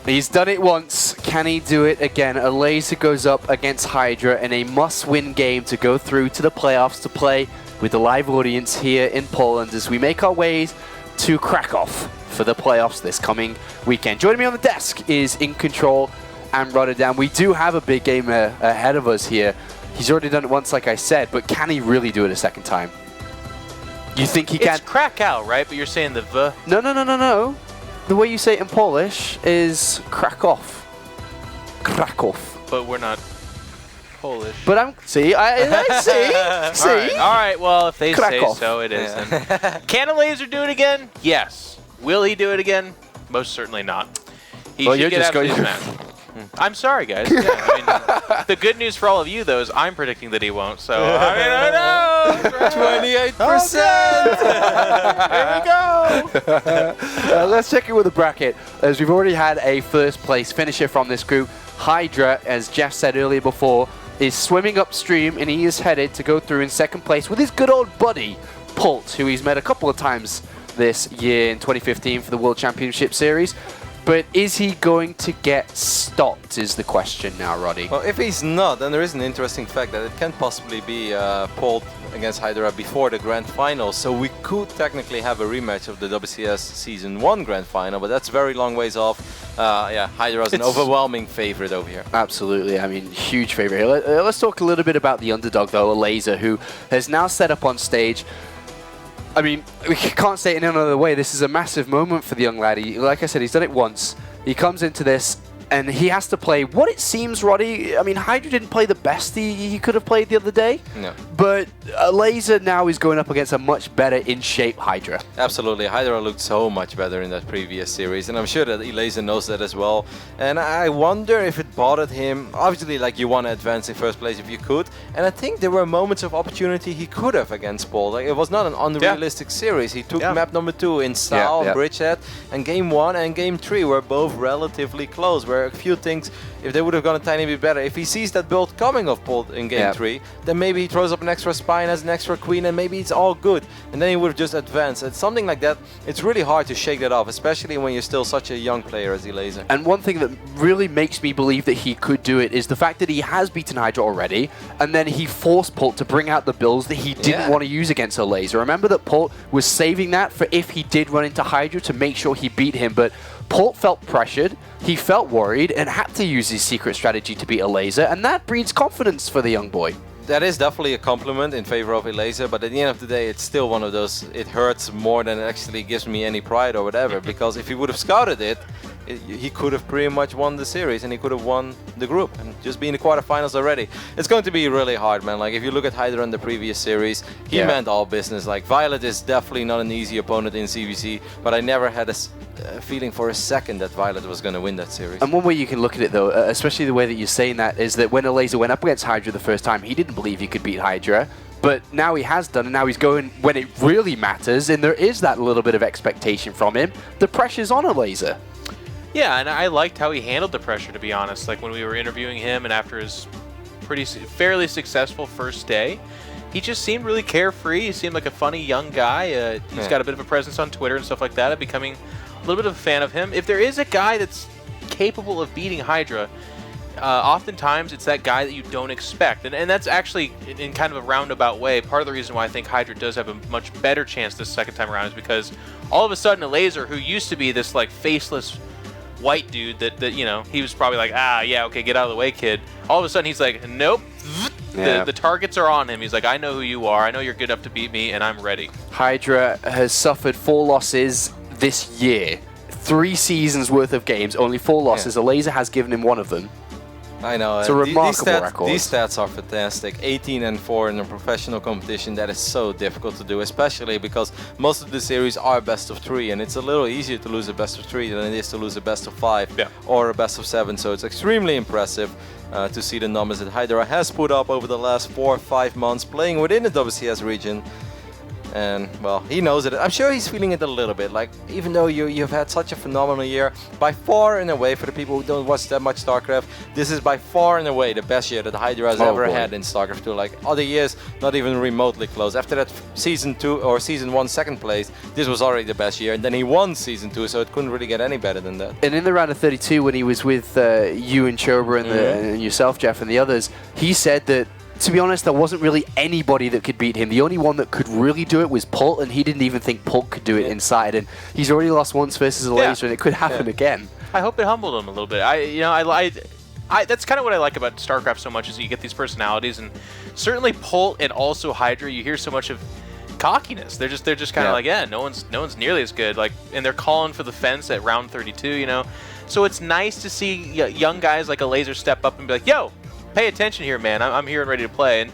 He's done it once. Can he do it again? Elazer goes up against Hydra in a must-win game to go through to the playoffs to play with the live audience here in Poland as we make our way to Krakow for the playoffs this coming weekend. Joining me on the desk is In Control and Rotterdam. We do have a big game ahead of us here. He's already done it once, like I said, but can he really do it a second time? You think he can? It's Krakow, right? But you're saying the V? No. The way you say it in Polish is Krakow. Krakow. But we're not Polish. But I'm see. See. All right. Well, if they Krakow. say so, it is. Then. Can Elazer do it again? Yes. Will he do it again? Most certainly not. He should get out of this match. I'm sorry, guys. Yeah, I mean, the good news for all of you, though, is I'm predicting that he won't. So I mean, I know. 28%. Here we go. Let's check in with the bracket, as we've already had a first place finisher from this group. Hydra, as Jeff said earlier before, is swimming upstream, and he is headed to go through in second place with his good old buddy, Pult, who he's met a couple of times this year in 2015 for the World Championship Series. But is he going to get stopped is the question now, Roddy. Well, if he's not, then there is an interesting fact that it can possibly be Pult against Hydra before the Grand Final. So we could technically have a rematch of the WCS Season 1 Grand Final, but that's very long ways off. Yeah, Hydra is an overwhelming favorite over here. Absolutely. I mean, huge favorite here. Let's talk a little bit about the underdog, though, Elazer, who has now set up on stage. I mean, we can't say it in another way. This is a massive moment for the young lad. Like I said, he's done it once. He comes into this, and he has to play what it seems, Roddy. I mean, Hydra didn't play the best he could have played the other day. No. But Elazer now is going up against a much better in-shape Hydra. Absolutely. Hydra looked so much better in that previous series, and I'm sure that Elazer knows that as well. And I wonder if it bothered him. Obviously, like, you want to advance in first place if you could. And I think there were moments of opportunity he could have against Paul. Like, it was not an unrealistic series. He took map number 2 in Sal and Bridgehead, and game 1 and game 3 were both relatively close, where a few things, if they would have gone a tiny bit better. If he sees that build coming of Paul in game 3, then maybe he throws up an extra spine, has an extra queen, and maybe it's all good. And then he would have just advanced. And something like that, it's really hard to shake that off, especially when you're still such a young player as Elazer. And one thing that really makes me believe that he could do it is the fact that he has beaten Hydra already, and then he forced Pult to bring out the builds that he didn't want to use against Elazer. Remember that Pult was saving that for if he did run into Hydra to make sure he beat him, but Pult felt pressured, he felt worried, and had to use his secret strategy to beat Elazer, and that breeds confidence for the young boy. That is definitely a compliment in favor of Elazer, but at the end of the day, it's still one of those, it hurts more than it actually gives me any pride or whatever, because if he would have scouted it, he could have pretty much won the series, and he could have won the group and just be in the quarterfinals already. It's going to be really hard, man. Like, if you look at Hydra in the previous series, he meant all business. Like, Violet is definitely not an easy opponent in CVC, but I never had a feeling for a second that Violet was going to win that series. And one way you can look at it, though, especially the way that you're saying that, is that when Elazer went up against Hydra the first time, he didn't believe he could beat Hydra. But now he has done, and now he's going when it really matters, and there is that little bit of expectation from him. The pressure's on Elazer. Yeah, and I liked how he handled the pressure, to be honest. Like, when we were interviewing him and after his fairly successful first day, he just seemed really carefree. He seemed like a funny young guy. He's got a bit of a presence on Twitter and stuff like that. I'm becoming a little bit of a fan of him. If there is a guy that's capable of beating Hydra, oftentimes it's that guy that you don't expect. And that's actually, in kind of a roundabout way, part of the reason why I think Hydra does have a much better chance this second time around is because all of a sudden Elazer, who used to be this, like, faceless white dude that you know, he was probably like, yeah, okay, get out of the way, kid. All of a sudden he's like, nope. The targets are on him. He's like, I know who you are. I know you're good enough to beat me, and I'm ready. Hydra has suffered 4 losses this year. 3 seasons worth of games, only 4 losses. Elazer has given him 1 of them. I know. It's a remarkable record. These stats are fantastic. 18-4 in a professional competition, that is so difficult to do, especially because most of the series are best of 3, and it's a little easier to lose a best of 3 than it is to lose a best of 5 or a best of 7. So it's extremely impressive to see the numbers that Hydra has put up over the last 4 or 5 months playing within the WCS region. And, well, he knows it. I'm sure he's feeling it a little bit. Like, even though you've had such a phenomenal year, by far and away, for the people who don't watch that much StarCraft, this is by far and away the best year that Hydra has ever had in StarCraft 2. Like, other years, not even remotely close. After that Season 2 or Season 1 second place, this was already the best year. And then he won Season 2, so it couldn't really get any better than that. And in the round of 32, when he was with you and Choba and yourself, Jeff, and the others, he said that, to be honest, there wasn't really anybody that could beat him. The only one that could really do it was Pult, and he didn't even think Pult could do it inside. And he's already lost once versus Elazer, and it could happen again. I hope it humbled him a little bit. That's kind of what I like about StarCraft so much, is you get these personalities, and certainly Pult and also Hydra, you hear so much of cockiness. They're just kind of like, yeah, no one's nearly as good. Like, and they're calling for the fence at round 32, you know. So it's nice to see young guys like Elazer step up and be like, yo, pay attention here, man. I'm here and ready to play.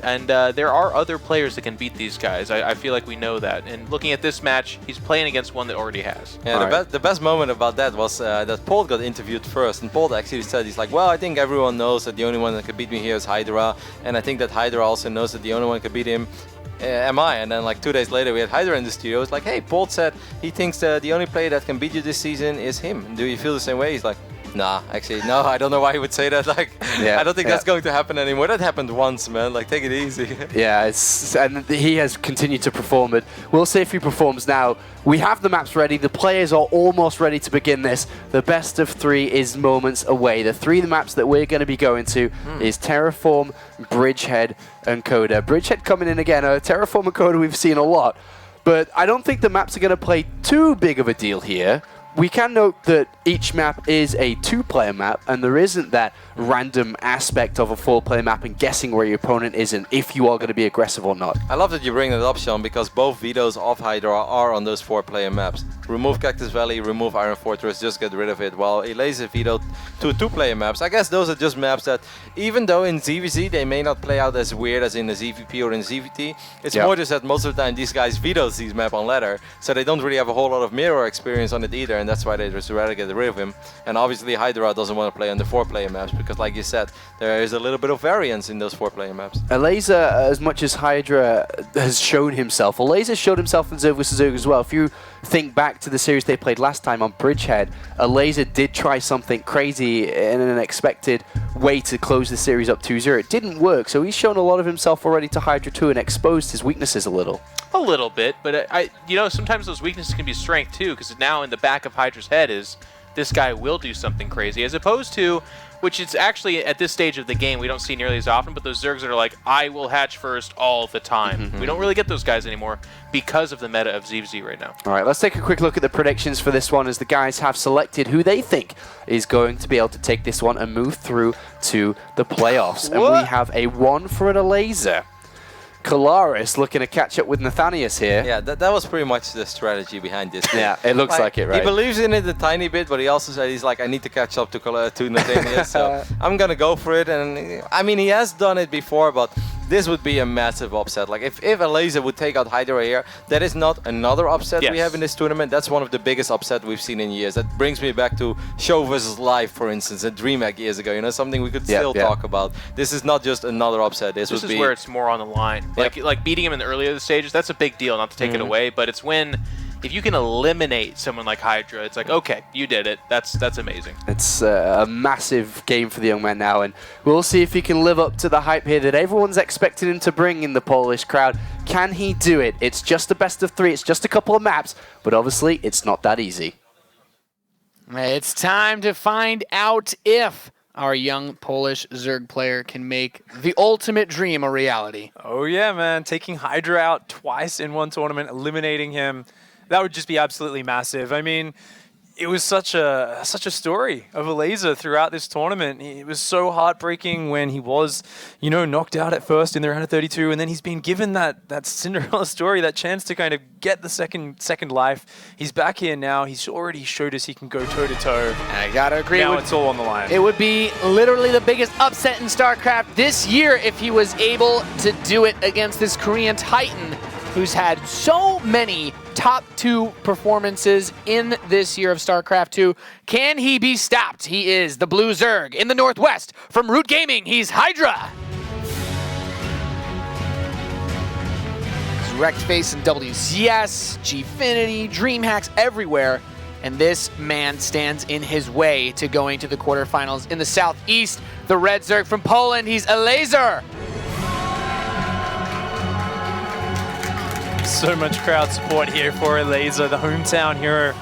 And there are other players that can beat these guys. I feel like we know that. And looking at this match, he's playing against one that already has. Yeah, the best moment about that was that Paul got interviewed first. And Paul actually said, he's like, well, I think everyone knows that the only one that could beat me here is Hydra. And I think that Hydra also knows that the only one that could beat him am I. And then like 2 days later, we had Hydra in the studio. It's like, hey, Paul said he thinks the only player that can beat you this season is him. Do you feel the same way? He's like, nah, actually, no, I don't know why he would say that. Like, I don't think that's going to happen anymore. That happened once, man. Like, take it easy. Yeah, and he has continued to perform it. We'll see if he performs now. We have the maps ready. The players are almost ready to begin this. The best of 3 is moments away. The 3 maps that we're going to be going to is Terraform, Bridgehead, and Coda. Bridgehead coming in again. Terraform and Coda we've seen a lot. But I don't think the maps are going to play too big of a deal here. We can note that each map is a 2-player map, and there isn't that random aspect of a 4-player map and guessing where your opponent is and if you are going to be aggressive or not. I love that you bring that up, Sean, because both vetoes of Hydra are on those 4-player maps. Remove Cactus Valley, remove Iron Fortress, just get rid of it, while Elazer vetoed 2-player maps. I guess those are just maps that, even though in ZvZ they may not play out as weird as in the ZVP or in ZVT, it's more just that most of the time these guys veto these maps on ladder, so they don't really have a whole lot of mirror experience on it either, and that's why they just rather get rid of him. And obviously Hydra doesn't want to play on the 4-player maps, because like you said, there is a little bit of variance in those 4-player maps. Elazer, as much as Hydra has shown himself, Elazer showed himself in ZvZ as well. If you think back to the series they played last time on Bridgehead, Elazer did try something crazy in an unexpected way to close the series up 2-0. It didn't work, so he's shown a lot of himself already to Hydra too and exposed his weaknesses a little. A little bit, but sometimes those weaknesses can be strength too, because now in the back of Hydra's head is, this guy will do something crazy, as opposed to, which is actually at this stage of the game we don't see nearly as often, but those Zergs that are like, I will hatch first all the time. We don't really get those guys anymore because of the meta of ZvZ right now. All right, let's take a quick look at the predictions for this one, as the guys have selected who they think is going to be able to take this one and move through to the playoffs. And we have a 1 for an Elazer. Kalaris looking to catch up with Nathanius here. Yeah, that was pretty much the strategy behind this. Yeah, it looks like it, right? He believes in it a tiny bit, but he also said he's like, I need to catch up to Nathanius, so I'm going to go for it. And I mean, he has done it before, but this would be a massive upset. Like, if Elazer would take out Hydra here, that is not another upset we have in this tournament. That's one of the biggest upsets we've seen in years. That brings me back to Show vs. Live, for instance, at DreamHack years ago. You know, something we could still talk about. This is not just another upset. This is where it's more on the line. Like beating him in the earlier stages, that's a big deal, not to take it away, but it's when, if you can eliminate someone like Hydra, it's like, okay, you did it. That's amazing. It's a massive game for the young man now, and we'll see if he can live up to the hype here that everyone's expecting him to bring in the Polish crowd. Can he do it? It's just a best of 3. It's just a couple of maps, but obviously it's not that easy. It's time to find out if our young Polish Zerg player can make the ultimate dream a reality. Oh yeah, man. Taking Hydra out twice in one tournament, eliminating him, that would just be absolutely massive. I mean, it was such a story of Elazer throughout this tournament. It was so heartbreaking when he was, knocked out at first in the round of 32, and then he's been given that Cinderella story, that chance to kind of get the second life. He's back here now. He's already showed us he can go toe-to-toe. I gotta agree. Now it's all on the line. It would be literally the biggest upset in StarCraft this year if he was able to do it against this Korean Titan who's had so many top 2 performances in this year of StarCraft 2. Can he be stopped? He is the Blue Zerg in the Northwest. From Root Gaming, he's Hydra. Direct Face and WCS, Gfinity, DreamHacks everywhere. And this man stands in his way to going to the quarterfinals in the Southeast. The Red Zerg from Poland, he's Elazer. So much crowd support here for Elazer, the hometown hero.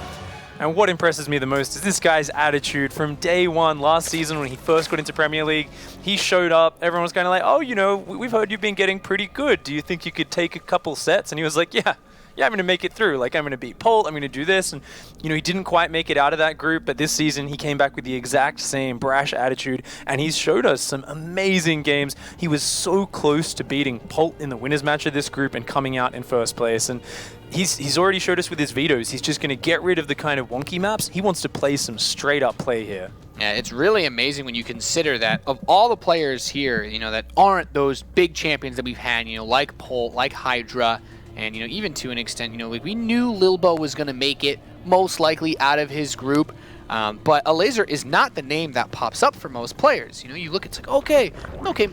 And what impresses me the most is this guy's attitude from day one last season when he first got into Premier League. He showed up, everyone was kind of like, oh, you know, we've heard you've been getting pretty good. Do you think you could take a couple sets? And he was like, yeah, I'm going to make it through. Like, I'm going to beat Polt, I'm going to do this. And, you know, he didn't quite make it out of that group, but this season he came back with the exact same brash attitude, and he's showed us some amazing games. He was so close to beating Polt in the winners match of this group and coming out in first place. And he's already showed us with his vetoes. He's just going to get rid of the kind of wonky maps. He wants to play some straight up play here. Yeah, it's really amazing when you consider that of all the players here, you know, that aren't those big champions that we've had, you know, like Polt, like Hydra, and, you know, even to an extent, you know, like we knew Lilbo was going to make it most likely out of his group. But Elazer is not the name that pops up for most players. You know, you look, it's like, okay,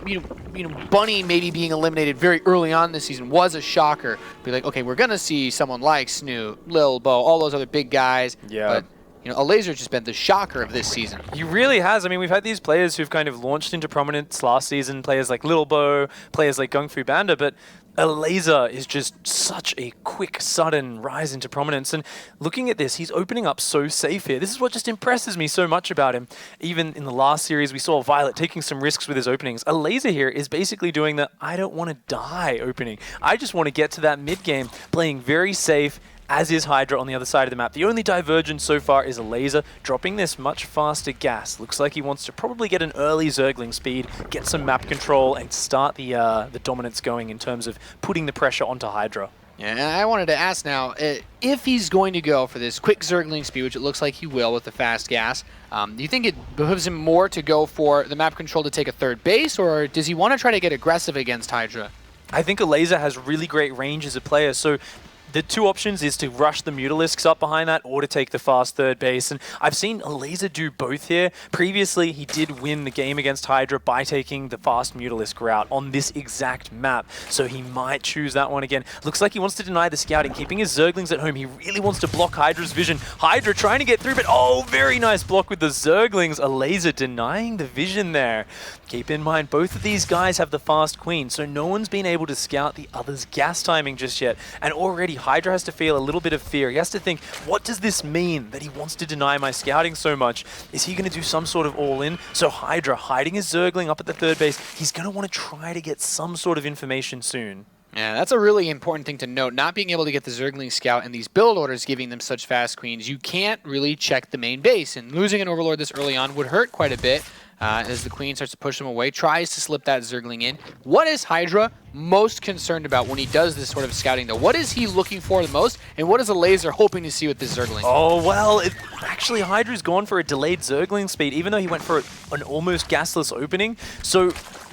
you know, Bunny maybe being eliminated very early on this season was a shocker. Be like, okay, we're going to see someone like Snoop, Lilbo, all those other big guys. Yeah. But, you know, Elazer's just been the shocker of this season. He really has. I mean, we've had these players who've kind of launched into prominence last season, players like Lilbo, players like Gung Fu Banda, but Elazer is just such a quick, sudden rise into prominence. And looking at this, he's opening up so safe here. This is what just impresses me so much about him. Even in the last series, we saw Violet taking some risks with his openings. Elazer here is basically doing the I don't want to die opening. I just want to get to that mid game, playing very safe, as is Hydra on the other side of the map. The only divergence so far is Elazer dropping this much faster gas. Looks like he wants to probably get an early Zergling speed, get some map control, and start the dominance going in terms of putting the pressure onto Hydra. Yeah, and I wanted to ask now, if he's going to go for this quick Zergling speed, which it looks like he will with the fast gas, do you think it behooves him more to go for the map control to take a third base, or does he want to try to get aggressive against Hydra? I think Elazer has really great range as a player, so the two options is to rush the Mutalisks up behind that or to take the fast third base. And I've seen Elazer do both here. Previously, he did win the game against Hydra by taking the fast Mutalisk route on this exact map. So he might choose that one again. Looks like he wants to deny the scouting, keeping his Zerglings at home. He really wants to block Hydra's vision. Hydra trying to get through, but oh, very nice block with the Zerglings. Elazer denying the vision there. Keep in mind, both of these guys have the fast queen, so no one's been able to scout the other's gas timing just yet. And already Hydra has to feel a little bit of fear. He has to think, what does this mean that he wants to deny my scouting so much? Is he going to do some sort of all-in? So Hydra hiding his Zergling up at the third base, he's going to want to try to get some sort of information soon. Yeah, that's a really important thing to note. Not being able to get the Zergling Scout and these build orders giving them such fast queens, you can't really check the main base. And losing an Overlord this early on would hurt quite a bit as the queen starts to push him away, tries to slip that Zergling in. What is Hydra most concerned about when he does this sort of scouting, though? What is he looking for the most, and what is Elazer hoping to see with this Zergling? Oh, well, actually, Hydra's gone for a delayed Zergling speed, even though he went for an almost gasless opening.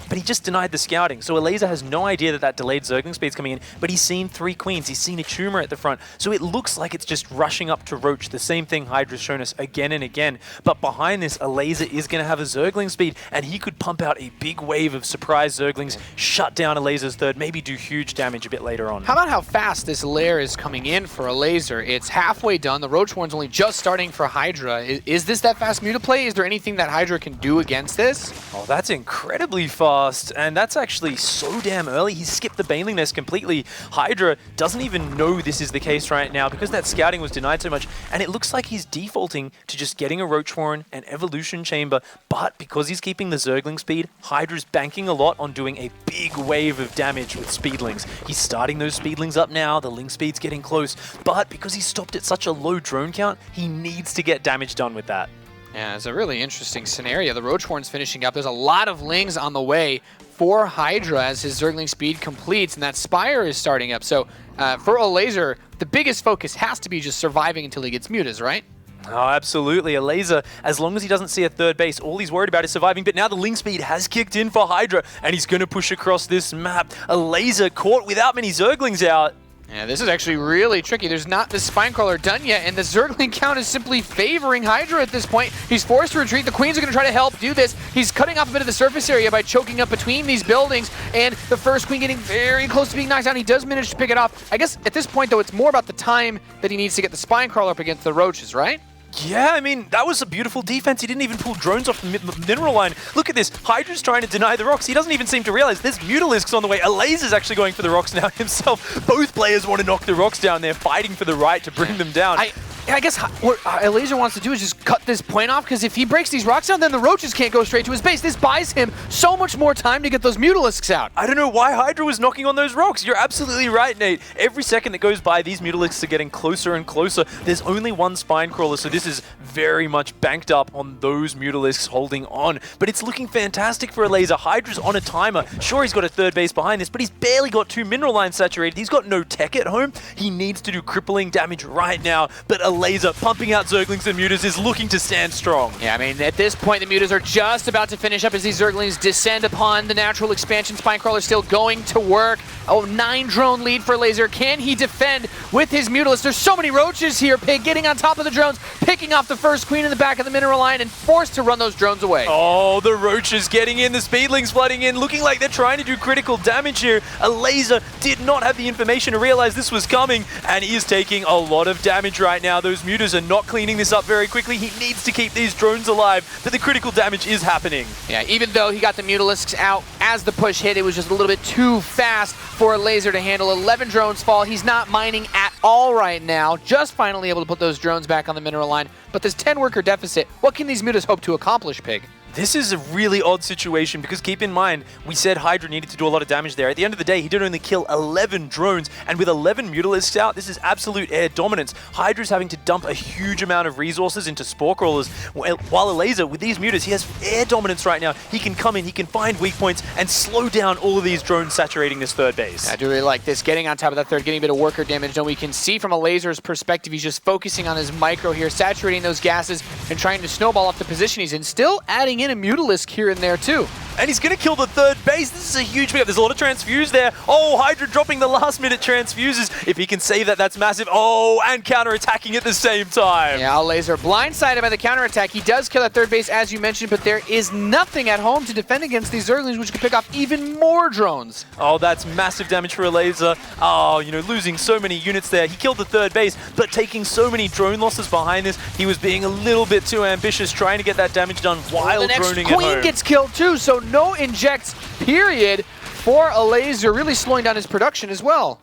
But he just denied the scouting. So Elazer has no idea that delayed Zergling speed's coming in, but he's seen 3 queens, he's seen a tumor at the front. So it looks like it's just rushing up to Roach, the same thing Hydra's shown us again and again. But behind this, Elazer is going to have a Zergling speed, and he could pump out a big wave of surprise Zerglings, shut down Elazer's third, maybe do huge damage a bit later on. How about how fast this lair is coming in for Elazer? It's halfway done. The Roach Warren's only just starting for Hydra. Is this that fast Mutaplay? Is there anything that Hydra can do against this? Oh, that's incredibly fast, and that's actually so damn early. He skipped the Baneling Nest completely. Hydra doesn't even know this is the case right now because that scouting was denied so much, and it looks like he's defaulting to just getting a Roach Warren, an Evolution Chamber, but because he's keeping the Zergling speed, Hydra's banking a lot on doing a big wave of damage with Speedlings. He's starting those Speedlings up now, the Link speed's getting close, but because he stopped at such a low drone count, he needs to get damage done with that. Yeah, it's a really interesting scenario. The Roach Warren's finishing up. There's a lot of Lings on the way for Hydra as his Zergling speed completes, and that Spire is starting up. So for Elazer, the biggest focus has to be just surviving until he gets Mutas, right? Oh, absolutely. Elazer, as long as he doesn't see a third base, all he's worried about is surviving. But now the Link speed has kicked in for Hydra, and he's going to push across this map. Elazer caught without many Zerglings out. Yeah, this is actually really tricky. There's not the Spinecrawler done yet, and the Zergling count is simply favoring Hydra at this point. He's forced to retreat. The Queens are going to try to help do this. He's cutting off a bit of the surface area by choking up between these buildings, and the first Queen getting very close to being knocked down. He does manage to pick it off. I guess at this point, though, it's more about the time that he needs to get the Spinecrawler up against the Roaches, right? Yeah, I mean, that was a beautiful defense. He didn't even pull drones off the mineral line. Look at this. Hydra's trying to deny the rocks. He doesn't even seem to realize there's Mutalisks on the way. Elazer's actually going for the rocks now himself. Both players want to knock the rocks down. They're fighting for the right to bring them down. I guess what Elazer wants to do is just cut this point off, because if he breaks these rocks down, then the Roaches can't go straight to his base. This buys him so much more time to get those Mutalisks out. I don't know why Hydra was knocking on those rocks. You're absolutely right, Nate. Every second that goes by, these Mutalisks are getting closer and closer. There's only one Spinecrawler, so this is very much banked up on those Mutalisks holding on. But it's looking fantastic for Elazer. Hydra's on a timer. Sure, he's got a third base behind this, but he's barely got 2 mineral lines saturated. He's got no tech at home. He needs to do crippling damage right now, but Elazer pumping out Zerglings and Mutas is looking to stand strong. Yeah, I mean, at this point, the Mutas are just about to finish up as these Zerglings descend upon the natural expansion. Spinecrawler still going to work. Oh, 9 drone lead for Elazer. Can he defend with his Mutalisks? There's so many Roaches here. Pig getting on top of the drones, picking off the first Queen in the back of the mineral line, and forced to run those drones away. Oh, the Roaches getting in, the Speedlings flooding in, looking like they're trying to do critical damage here. Elazer did not have the information to realize this was coming, and he is taking a lot of damage right now. Those Mutas are not cleaning this up very quickly. He needs to keep these drones alive, but the critical damage is happening. Yeah, even though he got the Mutalisks out as the push hit, it was just a little bit too fast for Elazer to handle. 11 drones fall. He's not mining at all right now. Just finally able to put those drones back on the mineral line. But this 10-worker deficit, what can these Mutas hope to accomplish, Pig? This is a really odd situation, because keep in mind, we said Hydra needed to do a lot of damage there. At the end of the day, he did only kill 11 drones, and with 11 Mutalisks out, this is absolute air dominance. Hydra's having to dump a huge amount of resources into Spore Crawlers, while Elazer, with these Mutas, he has air dominance right now. He can come in, he can find weak points, and slow down all of these drones saturating this third base. I do really like this, getting on top of that third, getting a bit of worker damage, and we can see from Elazer's perspective, he's just focusing on his micro here, saturating those gases, and trying to snowball off the position he's in, still adding in a Mutalisk here and there too. And he's going to kill the third base. This is a huge pickup. There's a lot of transfuse there. Oh, Hydra dropping the last-minute transfuses. If he can save that, that's massive. Oh, and counter-attacking at the same time. Yeah, Elazer blindsided by the counterattack. He does kill that third base, as you mentioned, but there is nothing at home to defend against these Zerglings, which can pick off even more drones. Oh, that's massive damage for Elazer. Oh, you know, losing so many units there. He killed the third base, but taking so many drone losses behind this, he was being a little bit too ambitious, trying to get that damage done while droning at home. The next Queen gets killed too, so no injects, period, for Elazer, really slowing down his production as well.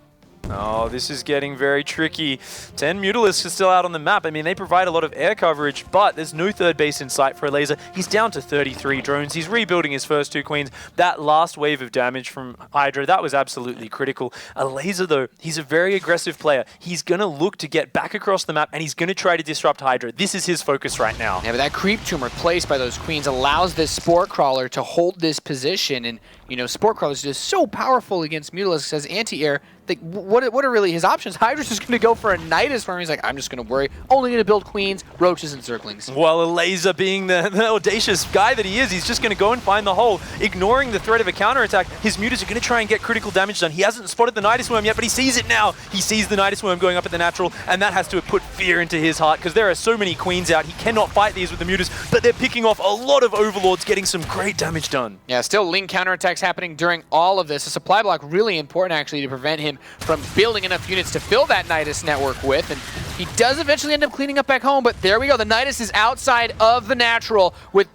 Oh, this is getting very tricky. 10 Mutalisks are still out on the map. I mean, they provide a lot of air coverage, but there's no third base in sight for Elazer. He's down to 33 drones. He's rebuilding his first 2 Queens. That last wave of damage from Hydra, that was absolutely critical. Elazer, though, he's a very aggressive player. He's going to look to get back across the map, and he's going to try to disrupt Hydra. This is his focus right now. Yeah, but that creep tumor placed by those Queens allows this Spore Crawler to hold this position, and, you know, Spore Crawler is just so powerful against Mutalisks as anti-air. Like, what are really his options? Hydra's just going to go for a Nidus for him. He's like, I'm just going to worry. Only going to build Queens, Roaches, and Zerglings. Well, Elazer, being the audacious guy that he is, he's just going to go and find the hole. Ignoring the threat of a counterattack, his Mutas are going to try and get critical damage done. He hasn't spotted the Nidus Worm yet, but he sees it now. He sees the Nidus Worm going up at the natural, and that has to put fear into his heart, because there are so many Queens out. He cannot fight these with the Mutas, but they're picking off a lot of Overlords, getting some great damage done. Yeah, still Link counterattacks happening during all of this. A supply block really important, actually, to prevent him from building enough units to fill that Nidus network with, and he does eventually end up cleaning up back home, but there we go. The Nidus is outside of the natural. With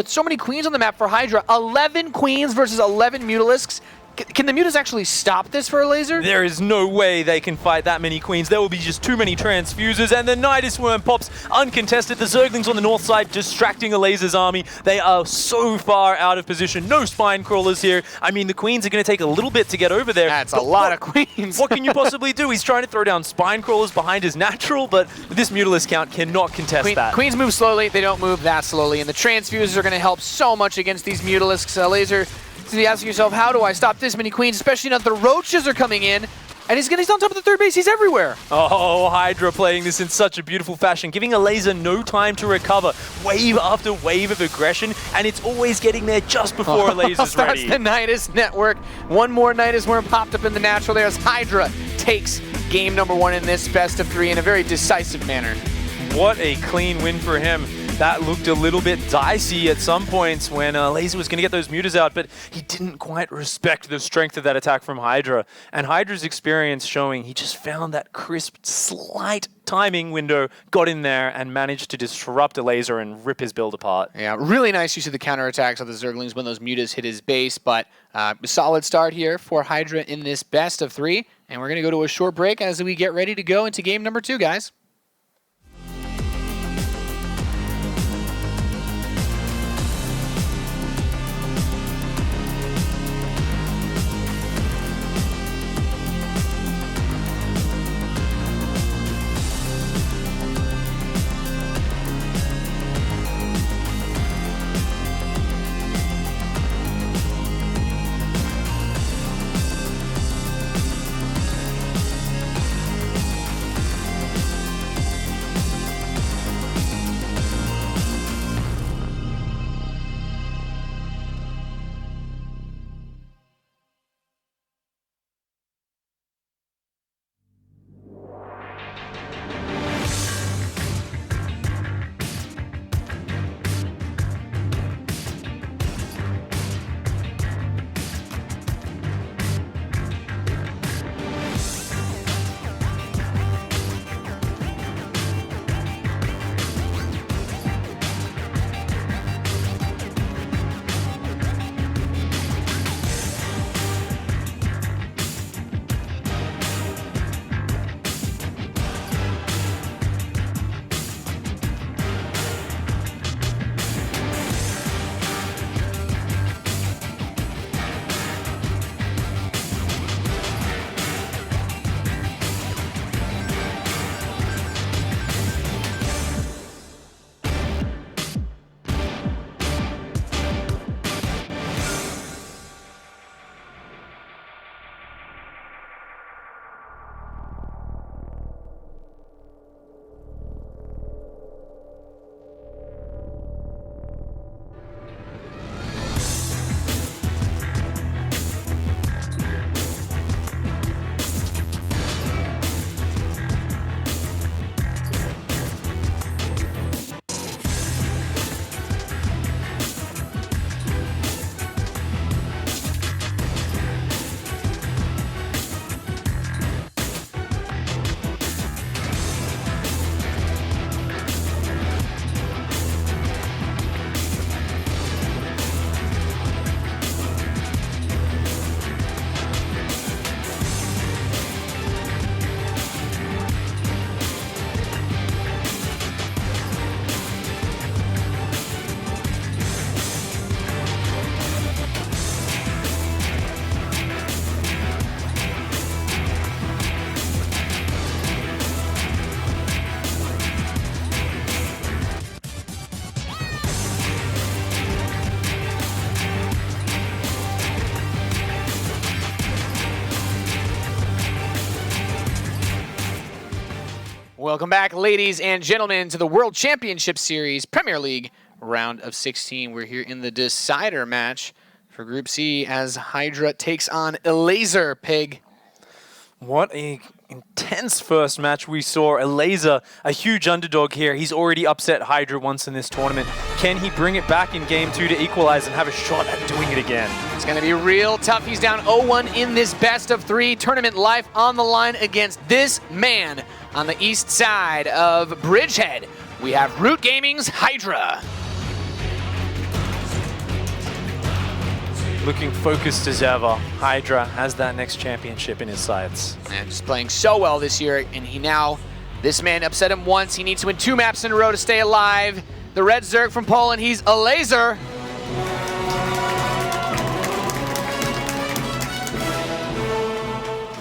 so many Queens on the map for Hydra, 11 Queens versus 11 Mutalisks. Can the Mutas actually stop this for Elazer? There is no way they can fight that many Queens. There will be just too many transfuses, and the Nidus Worm pops uncontested. The Zerglings on the north side distracting Elazer's army. They are so far out of position. No spine crawlers here. I mean, the Queens are going to take a little bit to get over there. That's a lot of Queens. What can you possibly do? He's trying to throw down spine crawlers behind his natural, but this Mutalisk count cannot contest that. Queens move slowly. They don't move that slowly, and the transfuses are going to help so much against these Mutalisks. Elazer, so you ask yourself, how do I stop this many Queens, especially now that the Roaches are coming in, and he's on top of the third base. He's everywhere. Oh, Hydra playing this in such a beautiful fashion, giving Elazer no time to recover. Wave after wave of aggression, and it's always getting there just before Elazer's ready. That's the Nidus network. One more Nidus Worm popped up in the natural there as Hydra takes game number 1 in this best of 3 in a very decisive manner. What a clean win for him. That looked a little bit dicey at some points when Elazer was going to get those mutas out, but he didn't quite respect the strength of that attack from Hydra. And Hydra's experience showing he just found that crisp, slight timing window, got in there, and managed to disrupt Elazer and rip his build apart. Yeah, really nice use of the counterattacks of the Zerglings when those mutas hit his base, but a solid start here for Hydra in this best of 3. And we're going to go to a short break as we get ready to go into game number 2, guys. Welcome back, ladies and gentlemen, to the World Championship Series Premier League round of 16. We're here in the decider match for Group C as Hydra takes on Elazer, Pig. What a intense first match we saw. Elazer, a huge underdog here. He's already upset Hydra once in this tournament. Can he bring it back in Game 2 to equalize and have a shot at doing it again? It's going to be real tough. He's down 0-1 in this best of 3 tournament, life on the line against this man on the east side of Bridgehead. We have Root Gaming's Hydra. Looking focused as ever. Hydra has that next championship in his sights. And just playing so well this year, and this man upset him once. He needs to win 2 maps in a row to stay alive. The red Zerg from Poland, he's Elazer.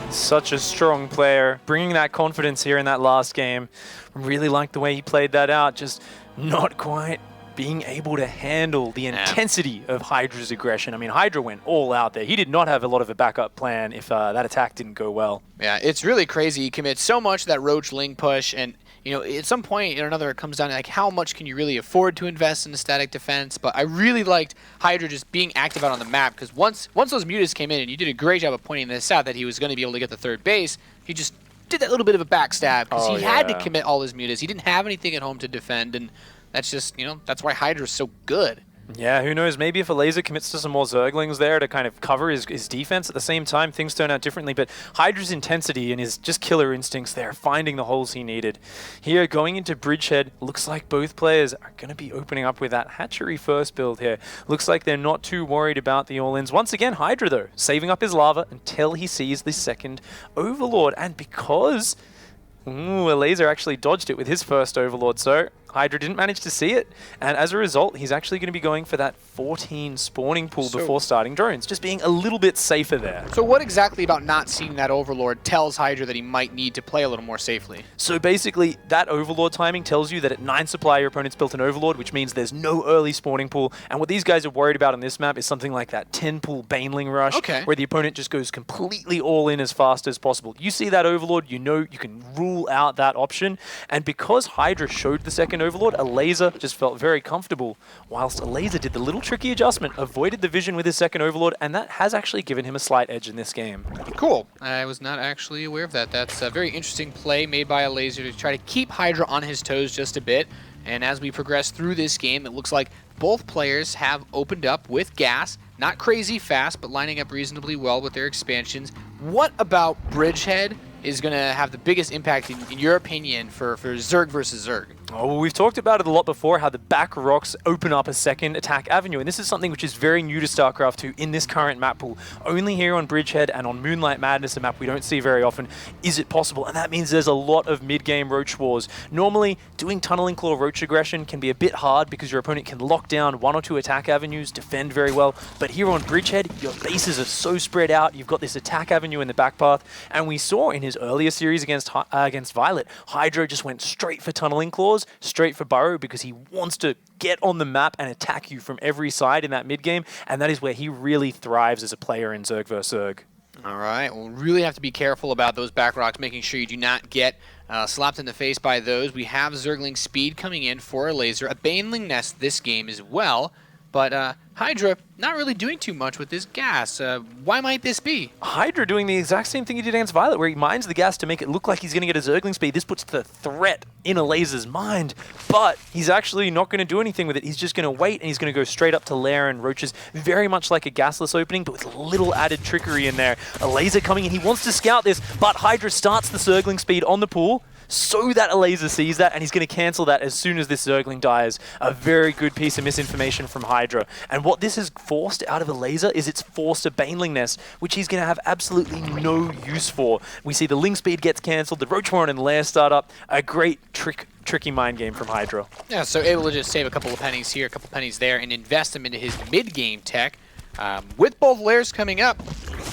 Such a strong player, bringing that confidence here in that last game. Really liked the way he played that out, just not quite being able to handle the intensity of Hydra's aggression. I mean, Hydra went all out there. He did not have a lot of a backup plan if that attack didn't go well. Yeah, it's really crazy. He commits so much to that Ro16 push, and at some point or another, it comes down to like how much can you really afford to invest in a static defense. But I really liked Hydra just being active out on the map, because once those mutas came in, and you did a great job of pointing this out that he was going to be able to get the third base, he just did that little bit of a backstab because Oh, he had to yeah. commit all his mutas. He didn't have anything at home to defend, and that's just, you know, that's why Hydra's so good. Yeah, who knows? Maybe if Elazer commits to some more Zerglings there to kind of cover his defense at the same time, things turn out differently. But Hydra's intensity and his just killer instincts there, finding the holes he needed. Here, going into Bridgehead, looks like both players are going to be opening up with that hatchery first build here. Looks like they're not too worried about the all-ins. Once again, Hydra, though, saving up his lava until he sees the second Overlord. And because Elazer actually dodged it with his first Overlord, so Hydra didn't manage to see it, and as a result, he's actually going to be going for that 14 spawning pool before starting drones, just being a little bit safer there. So what exactly about not seeing that Overlord tells Hydra that he might need to play a little more safely? So basically, that Overlord timing tells you that at 9 supply, your opponent's built an Overlord, which means there's no early spawning pool, and what these guys are worried about on this map is something like that 10 pool Baneling rush, where the opponent just goes completely all in as fast as possible. You see that Overlord, you know you can rule out that option, and because Hydra showed the second Overlord, Elazer just felt very comfortable, whilst Elazer did the little tricky adjustment, avoided the vision with his second Overlord, and that has actually given him a slight edge in this game. Cool. I was not actually aware of that. That's a very interesting play made by Elazer to try to keep Hydra on his toes just a bit. And as we progress through this game, it looks like both players have opened up with gas. Not crazy fast, but lining up reasonably well with their expansions. What about Bridgehead is going to have the biggest impact, in your opinion, for Zerg versus Zerg? Oh, well, we've talked about it a lot before, how the back rocks open up a second attack avenue, and this is something which is very new to StarCraft 2 in this current map pool. Only here on Bridgehead and on Moonlight Madness, a map we don't see very often, is it possible, and that means there's a lot of mid-game roach wars. Normally, doing Tunneling Claw roach aggression can be a bit hard because your opponent can lock down 1 or 2 attack avenues, defend very well, but here on Bridgehead, your bases are so spread out, you've got this attack avenue in the back path, and we saw in his earlier series against Violet, Hydra just went straight for Tunneling Claws, straight for Burrow, because he wants to get on the map and attack you from every side in that mid game, and that is where he really thrives as a player in Zerg vs. Zerg. All right, we'll really have to be careful about those back rocks, making sure you do not get slapped in the face by those. We have Zergling speed coming in for Elazer, a Baneling nest this game as well, but Hydra not really doing too much with this gas. Why might this be? Hydra doing the exact same thing he did against Violet, where he mines the gas to make it look like he's going to get a Zergling speed. This puts the threat in Elazer's mind, but he's actually not going to do anything with it. He's just going to wait, and he's going to go straight up to Lair and Roaches, very much like a gasless opening, but with a little added trickery in there. Elazer coming in, he wants to scout this, but Hydra starts the Zergling speed on the pool, so that Elazer sees that, and he's going to cancel that as soon as this Zergling dies. A very good piece of misinformation from Hydra. And what this has forced out of Elazer is it's forced a Baneling nest, which he's going to have absolutely no use for. We see the Ling speed gets cancelled, the Roach Warren and Lair start up. A great tricky mind game from Hydra. Yeah, so able to just save a couple of pennies here, a couple of pennies there, and invest them into his mid-game tech. With both Lairs coming up,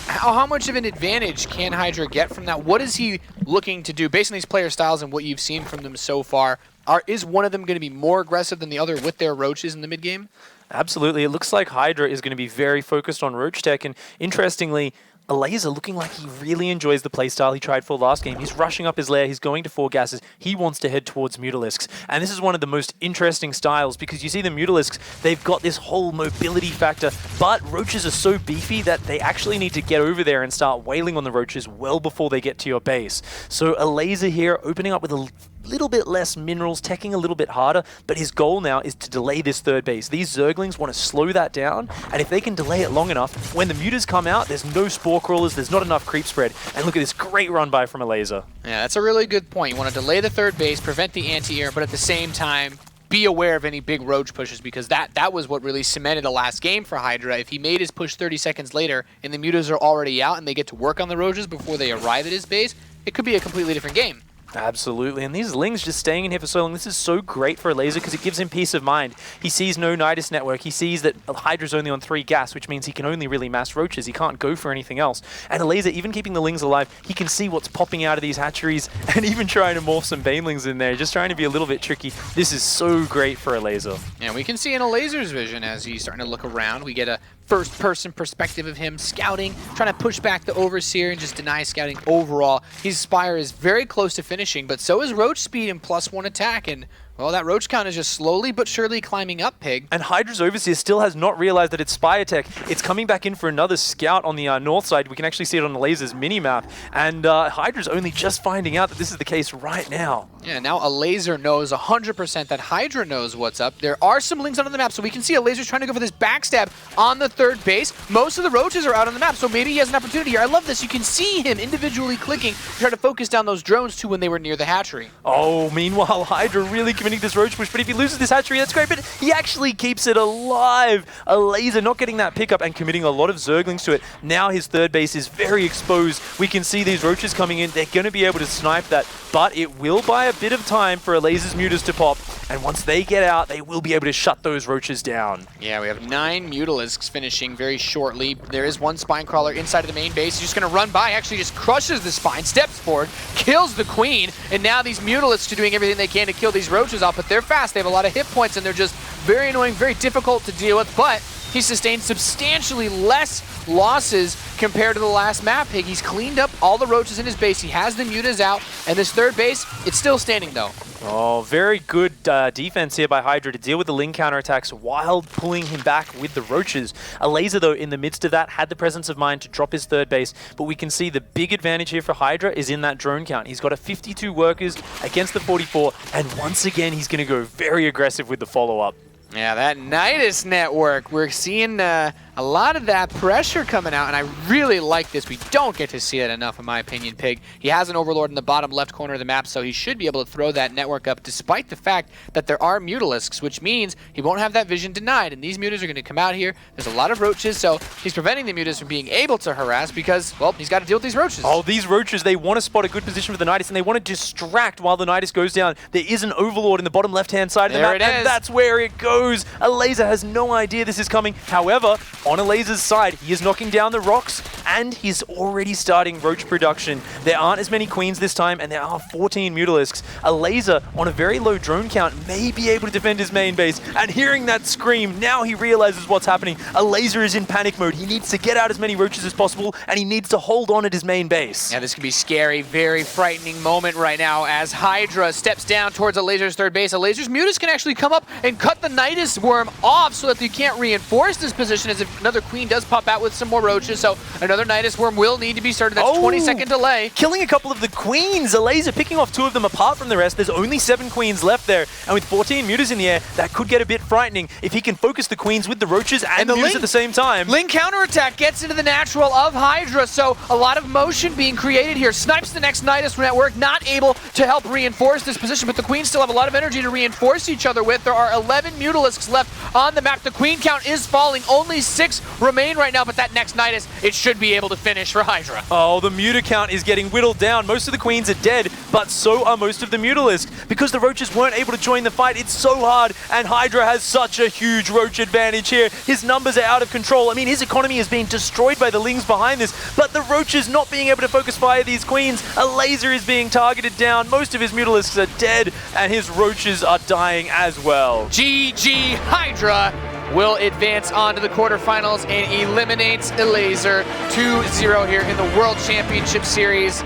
how much of an advantage can Hydra get from that? What is he looking to do based on these player styles and what you've seen from them so far? Is one of them going to be more aggressive than the other with their roaches in the mid game? Absolutely. It looks like Hydra is going to be very focused on roach tech, and interestingly, Elazer looking like he really enjoys the playstyle he tried for last game. He's rushing up his lair, he's going to 4 gases, he wants to head towards Mutalisks. And this is one of the most interesting styles because you see the Mutalisks, they've got this whole mobility factor, but roaches are so beefy that they actually need to get over there and start wailing on the roaches well before they get to your base. So Elazer here opening up with a little bit less minerals, teching a little bit harder, but his goal now is to delay this third base. These Zerglings want to slow that down, and if they can delay it long enough, when the mutas come out, there's no spore crawlers, there's not enough creep spread, and look at this great run by from Elazer. Yeah, that's a really good point. You want to delay the third base, prevent the anti-air, but at the same time, be aware of any big roach pushes, because that was what really cemented the last game for Hydra. If he made his push 30 seconds later, and the mutas are already out, and they get to work on the roaches before they arrive at his base, it could be a completely different game. Absolutely, and these Lings just staying in here for so long, this is so great for Elazer because it gives him peace of mind. He sees no Nidus network, he sees that Hydra's only on 3 gas, which means he can only really mass roaches, he can't go for anything else. And Elazer, even keeping the Lings alive, he can see what's popping out of these hatcheries and even trying to morph some Banelings in there, just trying to be a little bit tricky. This is so great for Elazer. Yeah, we can see in Elazer's vision as he's starting to look around, we get a first-person perspective of him scouting, trying to push back the Overseer and just deny scouting overall. His Spire is very close to finishing, but so is Roach Speed and +1 attack, and Well, that roach count is just slowly but surely climbing up, Pig. And Hydra's Overseer still has not realized that it's Spire Tech. It's coming back in for another scout on the north side. We can actually see it on the Elazer mini-map. And Hydra's only just finding out that this is the case right now. Yeah, now Elazer knows 100% that Hydra knows what's up. There are some links on the map, so we can see Elazer's trying to go for this backstab on the third base. Most of the roaches are out on the map, so maybe he has an opportunity here. I love this. You can see him individually clicking to try to focus down those drones too when they were near the hatchery. Oh, meanwhile, Hydra really committing this roach push, but if he loses this hatchery, that's great, but he actually keeps it alive. Elazer not getting that pickup and committing a lot of Zerglings to it. Now his third base is very exposed. We can see these roaches coming in. They're going to be able to snipe that, but it will buy a bit of time for Elazer's mutas to pop, and once they get out, they will be able to shut those roaches down. Yeah, we have 9 Mutalisks finishing very shortly. There is one Spine Crawler inside of the main base. He's just going to run by, actually just crushes the Spine, steps forward, kills the Queen, and now these Mutalisks are doing everything they can to kill these roaches off, but they're fast, they have a lot of hit points, and they're just very annoying, very difficult to deal with, but he sustained substantially less losses compared to the last map, Pig. He's cleaned up all the roaches in his base, he has the mutas out, and this third base, it's still standing though. Oh, very good defense here by Hydra to deal with the Ling counterattacks while pulling him back with the roaches. Elazer, though, in the midst of that, had the presence of mind to drop his third base, but we can see the big advantage here for Hydra is in that drone count. He's got a 52 workers against the 44, and once again, he's going to go very aggressive with the follow-up. Yeah, that Nidus network, we're seeing a lot of that pressure coming out, and I really like this. We don't get to see it enough, in my opinion, Pig. He has an Overlord in the bottom left corner of the map, so he should be able to throw that network up, despite the fact that there are Mutalisks, which means he won't have that vision denied, and these mutas are going to come out here. There's a lot of roaches, so he's preventing the mutas from being able to harass because, well, he's got to deal with these roaches. Oh, these roaches, they want to spot a good position for the Nidus, and they want to distract while the Nidus goes down. There is an Overlord in the bottom left-hand side of the map, and that's where it goes. Elazer has no idea this is coming. However, on Elazer's side, he is knocking down the rocks, and he's already starting roach production. There aren't as many queens this time, and there are 14 Mutalisks. Elazer, on a very low drone count, may be able to defend his main base, and hearing that scream, now he realizes what's happening. Elazer is in panic mode. He needs to get out as many roaches as possible, and he needs to hold on at his main base. Yeah, this could be scary, very frightening moment right now as Hydra steps down towards Elazer's third base. Elazer's mutas can actually come up and cut the Nidus worm off so that you can't reinforce this position, as if another queen does pop out with some more roaches, so another Nidus worm will need to be started. That's 20-second delay. Killing a couple of the queens. Elazer picking off 2 of them apart from the rest. There's only 7 queens left there, and with 14 mutas in the air, that could get a bit frightening if he can focus the queens with the roaches and the mutas at the same time. Ling counterattack gets into the natural of Hydra, so a lot of motion being created here. Snipes the next Nidus network, not able to help reinforce this position, but the queens still have a lot of energy to reinforce each other with. There are 11 Mutalisks left on the map. The queen count is falling. Only 6 remain right now, but that next Nidus, it should be able to finish for Hydra. Oh, the muta count is getting whittled down. Most of the queens are dead, but so are most of the Mutalisks. Because the roaches weren't able to join the fight, it's so hard, and Hydra has such a huge roach advantage here. His numbers are out of control. I mean, his economy is being destroyed by the Lings behind this, but the roaches not being able to focus fire these queens. Elazer is being targeted down. Most of his Mutalisks are dead, and his roaches are dying as well. GG Hydra will advance on to the quarterfinals and eliminates Elazer 2-0 here in the World Championship Series.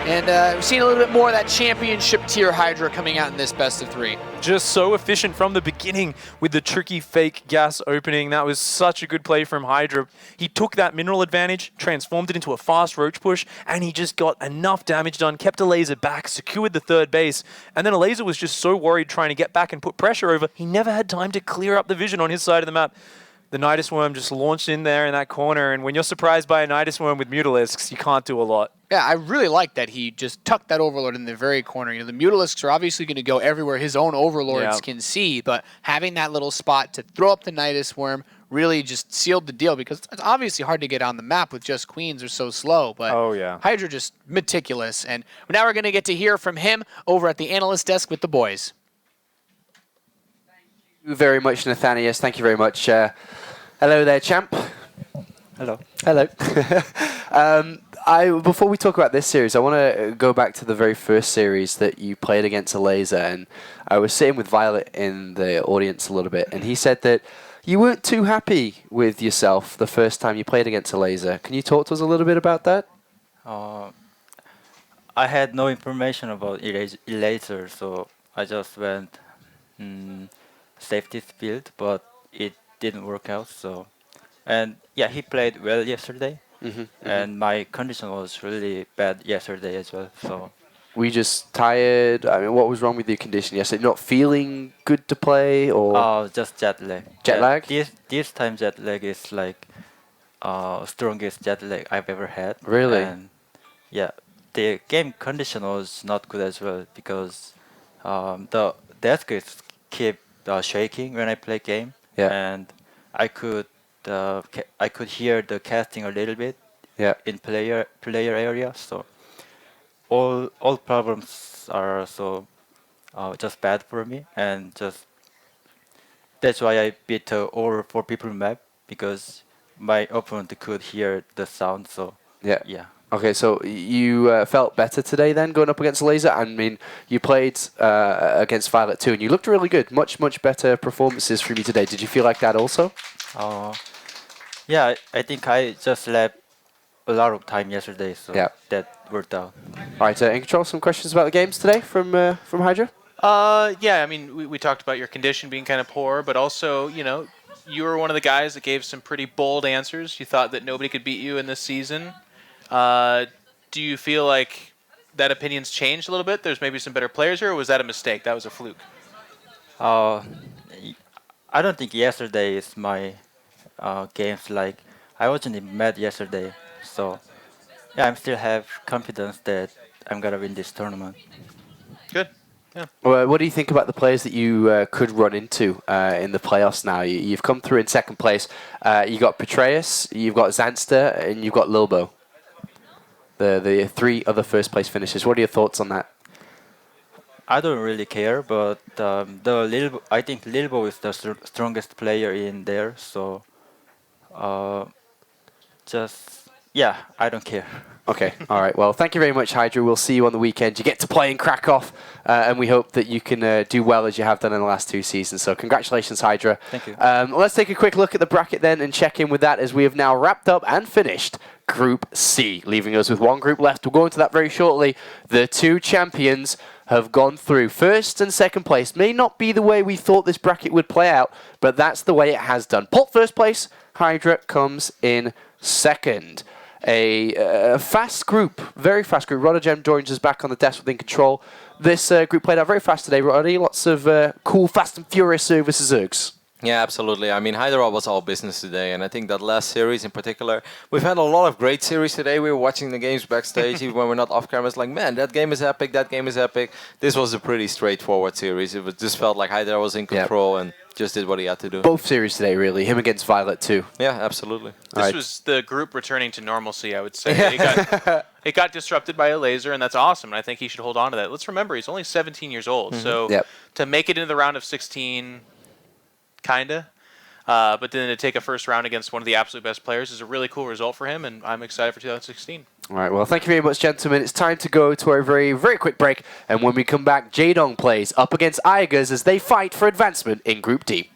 And we've seen a little bit more of that championship tier Hydra coming out in this best of 3. Just so efficient from the beginning with the tricky fake gas opening. That was such a good play from Hydra. He took that mineral advantage, transformed it into a fast roach push, and he just got enough damage done, kept Elazer back, secured the third base, and then Elazer was just so worried trying to get back and put pressure over, he never had time to clear up the vision on his side of the map. The Nidus Worm just launched in there in that corner, and when you're surprised by a Nidus Worm with Mutalisks, you can't do a lot. Yeah, I really like that he just tucked that Overlord in the very corner. You know, the Mutalisks are obviously going to go everywhere his own Overlords can see, but having that little spot to throw up the Nidus Worm really just sealed the deal, because it's obviously hard to get on the map with just queens. Are so slow, but Hydra just meticulous. And now we're going to get to hear from him over at the analyst desk with the boys. Thank you very much, Nathanias. Thank you very much. Hello there, champ. Hello. Hello. Before we talk about this series, I want to go back to the very first series that you played against Elazer, and I was sitting with Violet in the audience a little bit, and he said that you weren't too happy with yourself the first time you played against Elazer. Can you talk to us a little bit about that? I had no information about Elazer, so I just went safety build, but it didn't work out. So, and yeah, he played well yesterday, and my condition was really bad yesterday as well. So, Were you just tired? I mean, what was wrong with your condition yesterday? Not feeling good to play, or just jet lag. Jet lag? This time jet lag is like strongest jet lag I've ever had. Really? And yeah, the game condition was not good as well because the desk is keep shaking when I play game. Yeah. And I could hear the casting a little bit. Yeah. In player area. So all problems are so just bad for me, and just that's why I beat the over 4 people map, because my opponent could hear the sound. So yeah. Okay, so you felt better today then, going up against Elazer? I mean, you played against Violet too, and you looked really good. Much better performances from you today. Did you feel like that also? Yeah, I think I just left a lot of time yesterday, so that worked out. All right, in control, some questions about the games today from Hydra? Yeah, I mean, we talked about your condition being kind of poor, but also, you know, you were one of the guys that gave some pretty bold answers. You thought that nobody could beat you in this season. Do you feel like that opinion's changed a little bit? There's maybe some better players here, or was that a mistake? That was a fluke? I don't think yesterday is my games. Like, I wasn't mad yesterday, so yeah, I still have confidence that I'm gonna win this tournament. Good. Yeah. Well, what do you think about the players that you could run into in the playoffs now? You've come through in second place. You got Petraeus, you've got Zanster, and you've got Lilbo. The 3 other first place finishes. What are your thoughts on that? I don't really care, but I think Lilbo is the strongest player in there. So, I don't care. Okay, all right. Well, thank you very much, Hydra. We'll see you on the weekend. You get to play in Krakow, and we hope that you can do well as you have done in the last 2 seasons. So congratulations, Hydra. Thank you. Let's take a quick look at the bracket then and check in with that, as we have now wrapped up and finished Group C, leaving us with 1 group left. We'll go into that very shortly. The 2 champions have gone through. First and second place may not be the way we thought this bracket would play out, but that's the way it has done. Pult first place, Hydra comes in second. A fast group, very fast group. Ro16 joins us back on the desk within control. This group played out very fast today, Roddy. Lots of cool, fast and furious versus Zergs. Yeah, absolutely. I mean, Hydra was all business today, and I think that last series in particular, we've had a lot of great series today. We were watching the games backstage, even when we're not off camera. It's like, man, that game is epic, that game is epic. This was a pretty straightforward series. It just felt like Hydra was in control and just did what he had to do. Both series today, really. Him against Violet, too. Yeah, absolutely. This was the group returning to normalcy, I would say. It got disrupted by Elazer, and that's awesome, and I think he should hold on to that. Let's remember, he's only 17 years old, so to make it into the round of 16, kinda, but then to take a first round against one of the absolute best players is a really cool result for him, and I'm excited for 2016. All right, well, thank you very much, gentlemen. It's time to go to our very, very quick break, and when we come back, Jaedong plays up against Aigers as they fight for advancement in Group D.